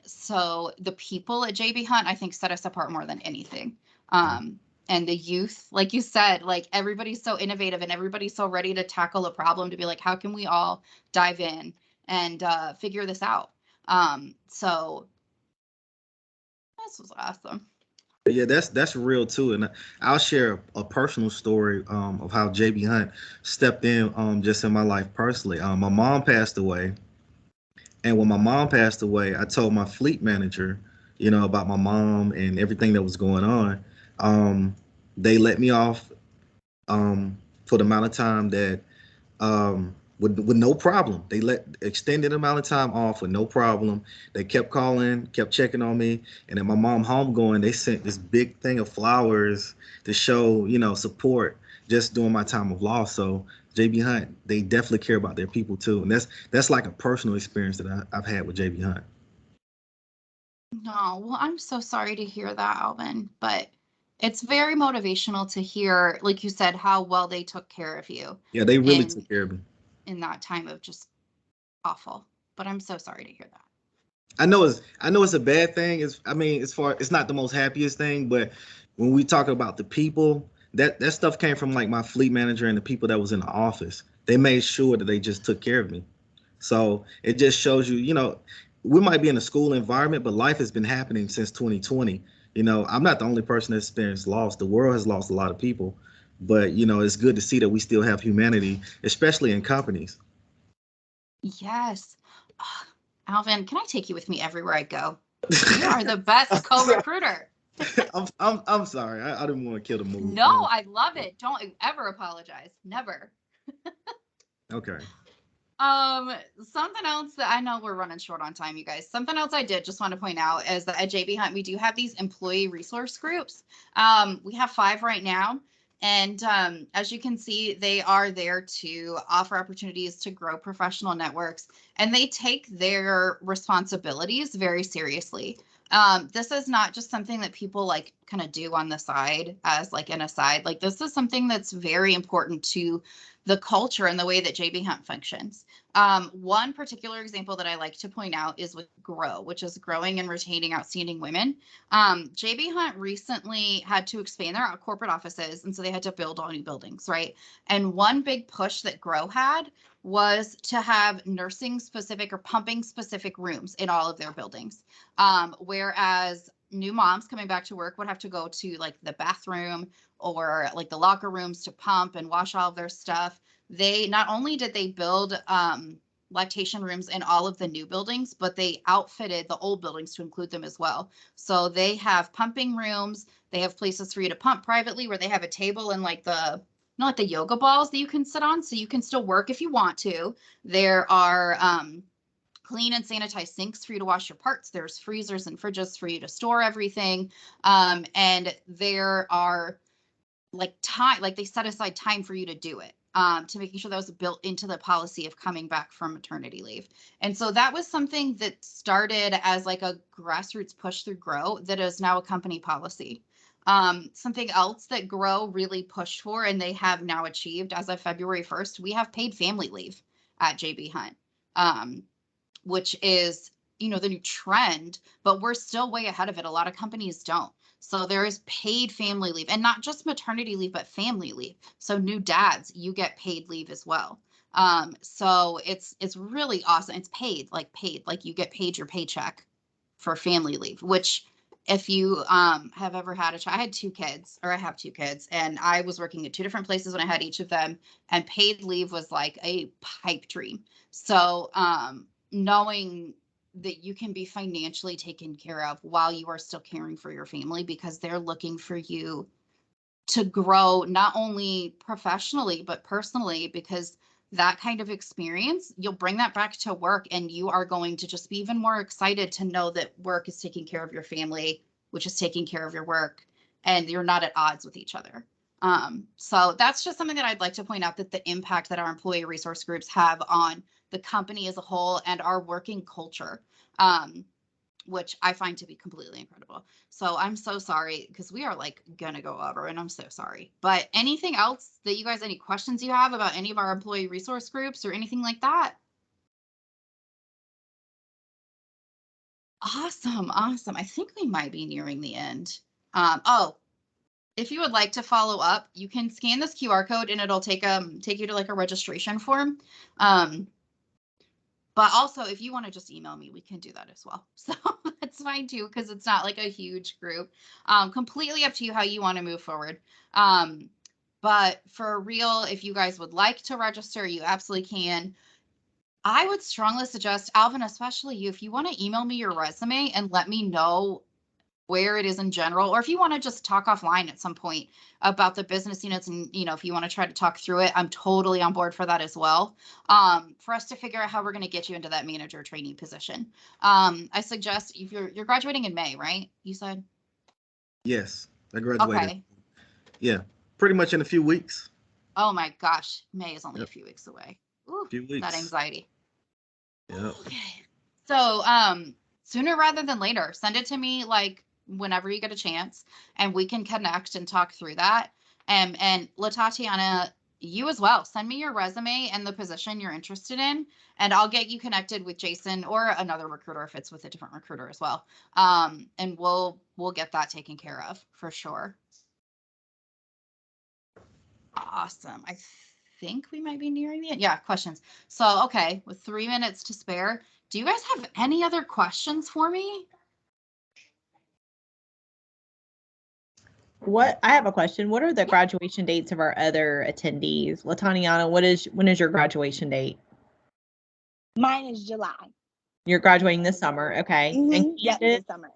So the people at JB Hunt, I think, set us apart more than anything. And the youth, like you said, like everybody's so innovative and everybody's so ready to tackle a problem, to be like, how can we all dive in and figure this out? So this was awesome. Yeah, that's real too, and I'll share a personal story of how JB Hunt stepped in just in my life personally. My mom passed away, and when my mom passed away, I told my fleet manager, about my mom and everything that was going on. They let me off for the amount of time that with no problem. They let extended amount of time off with no problem. They kept calling, kept checking on me, and then my mom homegoing, they sent this big thing of flowers to show support just during my time of loss. So JB Hunt, they definitely care about their people too, and that's like a personal experience that I've had with JB Hunt. No, well, I'm so sorry to hear that, Alvin, but it's very motivational to hear, like you said, how well they took care of you. Yeah, they really took care of me in that time of just awful. But I'm so sorry to hear that. I know it's a bad thing. It's not the most happiest thing, but when we talk about the people, that stuff came from like my fleet manager and the people that was in the office. They made sure that they just took care of me. So it just shows you, we might be in a school environment, but life has been happening since 2020. I'm not the only person that experienced loss. The world has lost a lot of people, but it's good to see that we still have humanity, especially in companies. Yes. Alvin, can I take you with me everywhere I go? You are the best co-recruiter. I'm sorry. I didn't want to kill the mood. No, I love it. Don't ever apologize. Never. Okay. Something else that I know we're running short on time, you guys. Something else I did just want to point out is that at JB Hunt, we do have these employee resource groups. We have 5 right now. And as you can see, they are there to offer opportunities to grow professional networks, and they take their responsibilities very seriously. This is not just something that people like kind of do on the side as like an aside. Like this is something that's very important to the culture and the way that JB Hunt functions. One particular example that I like to point out is with GROW, which is growing and retaining outstanding women. JB Hunt recently had to expand their corporate offices, and so they had to build all new buildings, right? And one big push that GROW had was to have nursing specific or pumping specific rooms in all of their buildings. Whereas new moms coming back to work would have to go to like the bathroom or like the locker rooms to pump and wash all of their stuff. They not only did they build lactation rooms in all of the new buildings, but they outfitted the old buildings to include them as well. So they have pumping rooms. They have places for you to pump privately where they have a table and like not like the yoga balls that you can sit on, so you can still work if you want to. There are clean and sanitized sinks for you to wash your parts. There's freezers and fridges for you to store everything. And there are like they set aside time for you to do it, to making sure that was built into the policy of coming back from maternity leave. And so that was something that started as like a grassroots push through GROW that is now a company policy. Something else that GROW really pushed for and they have now achieved as of February 1st, we have paid family leave at JB Hunt, which is, the new trend, but we're still way ahead of it. A lot of companies don't. So there is paid family leave, and not just maternity leave, but family leave. So new dads, you get paid leave as well. So it's really awesome. It's paid, like you get paid your paycheck for family leave, which if you have ever had a child, I had 2 kids, or I have 2 kids, and I was working at 2 different places when I had each of them, and paid leave was like a pipe dream. So knowing that you can be financially taken care of while you are still caring for your family, because they're looking for you to grow not only professionally but personally, because that kind of experience, you'll bring that back to work and you are going to just be even more excited to know that work is taking care of your family, which is taking care of your work, and you're not at odds with each other. So that's just something that I'd like to point out, that the impact that our employee resource groups have on the company as a whole and our working culture. which I find to be completely incredible. So I'm so sorry because we are like gonna go over, and I'm so sorry. But anything else that you guys, any questions you have about any of our employee resource groups or anything like that? Awesome, awesome. I think we might be nearing the end. Oh, if you would like to follow up, you can scan this QR code and it'll take you to like a registration form. But also, if you want to just email me, we can do that as well. So that's fine too, because it's not like a huge group. Completely up to you how you want to move forward. But for real, if you guys would like to register, you absolutely can. I would strongly suggest, Alvin, especially you, if you want to email me your resume and let me know where it is in general, or if you want to just talk offline at some point about the business units, and if you want to try to talk through it, I'm totally on board for that as well. For us to figure out how we're going to get you into that manager trainee position. I suggest if you're graduating in May, right? You said? Yes, I graduated. Okay. Yeah, pretty much in a few weeks. Oh my gosh, May is only a few weeks away. Ooh, few weeks. That anxiety. Yeah. Okay. So, sooner rather than later, send it to me like whenever you get a chance, and we can connect and talk through that. And LaTatiana, you as well. Send me your resume and the position you're interested in, and I'll get you connected with Jason or another recruiter if it's with a different recruiter as well. And we'll get that taken care of for sure. Awesome. I think we might be nearing the end. Yeah, questions. So, okay, with 3 minutes to spare, do you guys have any other questions for me? I have a question. What are the graduation dates of our other attendees? LaTatiana, when is your graduation date? Mine is July. You're graduating this summer, okay. Mm-hmm. And Yep, this summer.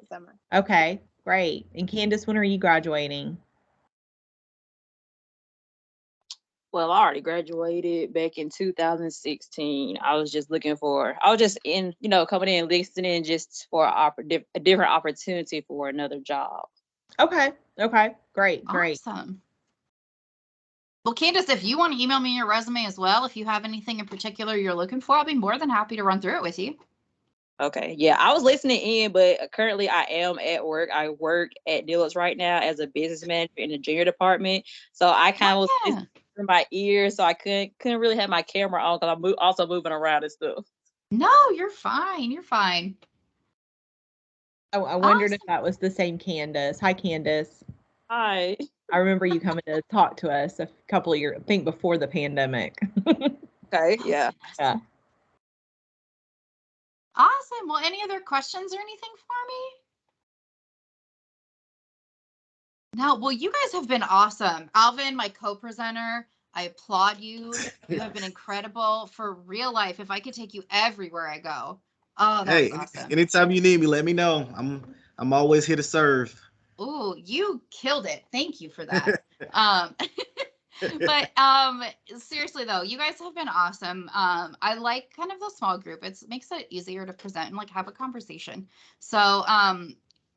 Okay, great. And Candace, when are you graduating? Well, I already graduated back in 2016. I was just in, coming in, listening just for a different opportunity for another job. Okay, great. Awesome. Well, Candace, if you want to email me your resume as well, if you have anything in particular you're looking for, I'll be more than happy to run through it with you. Okay, yeah, I was listening in, but currently I am at work. I work at Dillard's right now as a business manager in the junior department. So I kind of was listening through my ears, so I couldn't really have my camera on because I'm also moving around and stuff. No, you're fine. You're fine. Oh, I wondered if that was the same Candace. Hi, Candace. Hi. I remember you coming to talk to us a couple of years, I think before the pandemic. Okay, yeah. Yeah. Awesome. Well, any other questions or anything for me? No, well, you guys have been awesome. Alvin, my co-presenter, I applaud you. You have been incredible for real life. If I could take you everywhere I go. Oh, that's awesome. Anytime you need me, let me know. I'm always here to serve. Ooh, you killed it. Thank you for that. But seriously though, you guys have been awesome. I like kind of the small group. It makes it easier to present and like have a conversation. So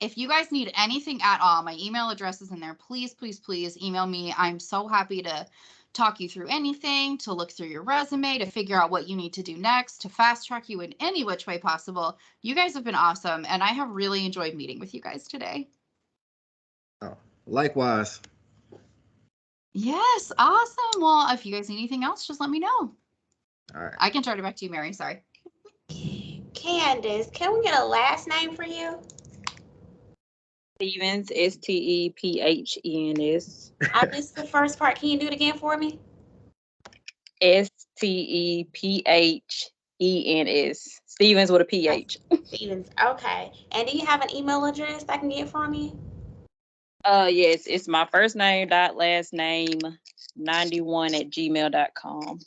if you guys need anything at all, my email address is in there. Please, please, please email me. I'm so happy to talk you through anything, to look through your resume, to figure out what you need to do next, to fast track you in any which way possible. You guys have been awesome, and I have really enjoyed meeting with you guys today. Oh, likewise. Yes, awesome. Well, if you guys need anything else, just let me know. All right. I can turn it back to you, Mary. Sorry. Candace, can we get a last name for you? Stephens, Stephens. I missed the first part. Can you do it again for me? Stephens. Stephens with a PH. Stephens. Okay. And do you have an email address I can get from you? Yes, it's my first name dot last name 91@gmail.com.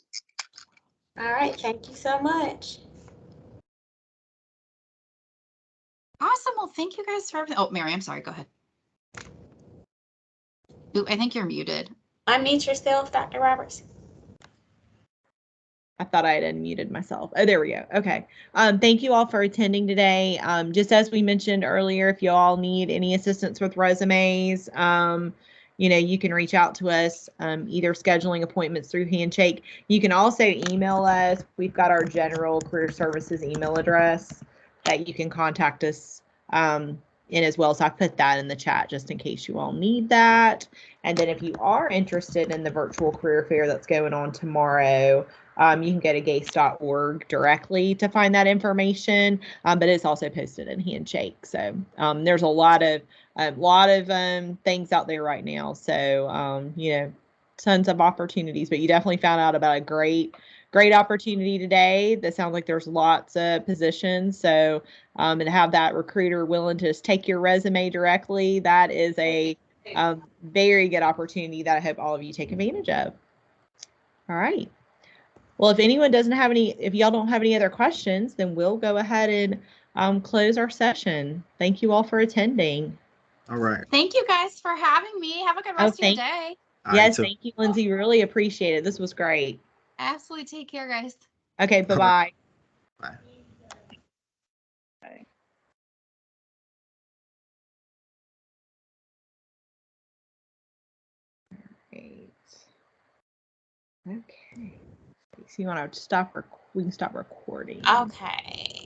All right. Thank you so much. Awesome. Well, thank you guys for everything. Oh, Mary, I'm sorry. Go ahead. Ooh, I think you're muted. Unmute yourself, Dr. Roberts. I thought I had unmuted myself. Oh, there we go. Okay. Thank you all for attending today. Just as we mentioned earlier, if you all need any assistance with resumes, you can reach out to us, either scheduling appointments through Handshake. You can also email us. We've got our general career services email address that you can contact us in as well. So I put that in the chat just in case you all need that. And then if you are interested in the virtual career fair that's going on tomorrow, you can go to gace.org directly to find that information, but it's also posted in Handshake. So there's a lot of things out there right now. So tons of opportunities. But you definitely found out about a great opportunity today. That sounds like there's lots of positions. So and have that recruiter willing to just take your resume directly. That is a very good opportunity that I hope all of you take advantage of. All right. Well, if y'all don't have any other questions, then we'll go ahead and close our session. Thank you all for attending. All right. Thank you guys for having me. Have a good rest of your day. Yes, thank you, Lynsey. Really appreciate it. This was great. Absolutely. Take care, guys. Okay, bye-bye. Bye. Great. Okay. So you want to stop? We can stop recording. Okay.